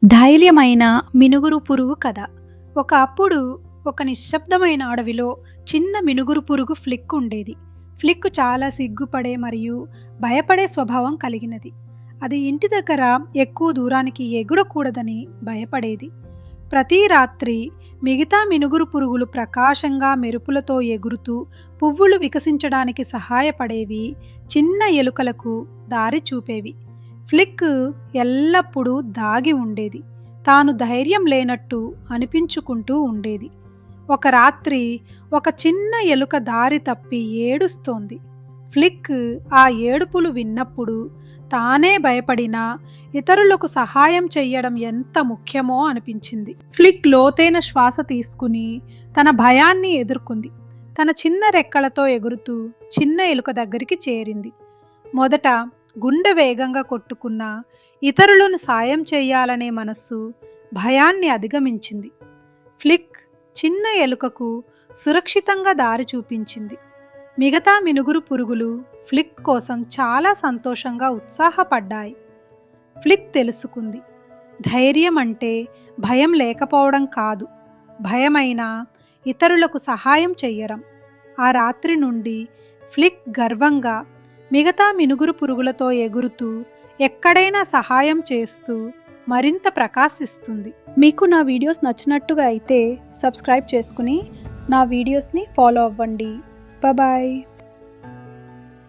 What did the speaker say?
ధైర్యమైన మినుగురు పురుగు కథ. ఒకప్పుడు ఒక నిశ్శబ్దమైన అడవిలో చిన్న మినుగురు పురుగు ఫ్లిక్ ఉండేది. ఫ్లిక్ చాలా సిగ్గుపడే మరియు భయపడే స్వభావం కలిగినది. అది ఇంటి దగ్గర ఎక్కువ దూరానికి ఎగురకూడదని భయపడేది. ప్రతి రాత్రి మిగతా మినుగురు పురుగులు ప్రకాశంగా మెరుపులతో ఎగురుతూ పువ్వులు వికసించడానికి సహాయపడేవి, చిన్న ఎలుకలకు దారి చూపేవి. ఫ్లిక్ ఎల్లప్పుడూ దాగి ఉండేది. తాను ధైర్యం లేనట్టు అనిపించుకుంటూ ఉండేది. ఒక రాత్రి ఒక చిన్న ఎలుక దారి తప్పి ఏడుస్తోంది. ఫ్లిక్ ఆ ఏడుపులు విన్నప్పుడు తానే భయపడినా ఇతరులకు సహాయం చెయ్యడం ఎంత ముఖ్యమో అనిపించింది. ఫ్లిక్ లోతైన శ్వాస తీసుకుని తన భయాన్ని ఎదుర్కొంది. తన చిన్న రెక్కలతో ఎగురుతూ చిన్న ఎలుక దగ్గరికి చేరింది. మొదట గుండె వేగంగా కొట్టుకున్న ఇతరులను సాయం చేయాలనే మనస్సు భయాన్ని అధిగమించింది. ఫ్లిక్ చిన్న ఎలుకకు సురక్షితంగా దారి చూపించింది. మిగతా మినుగురు పురుగులు ఫ్లిక్ కోసం చాలా సంతోషంగా ఉత్సాహపడ్డాయి. ఫ్లిక్ తెలుసుకుంది, ధైర్యం అంటే భయం లేకపోవడం కాదు, భయమైనా ఇతరులకు సహాయం చెయ్యడం. ఆ రాత్రి నుండి ఫ్లిక్ గర్వంగా మిగతా మినుగురు పురుగులతో ఎగురుతూ ఎక్కడైనా సహాయం చేస్తూ మరింత ప్రకాశిస్తుంది. మీకు నా వీడియోస్ నచ్చినట్టుగా అయితే సబ్స్క్రైబ్ చేసుకుని నా వీడియోస్ని ఫాలో అవ్వండి. బాయ్.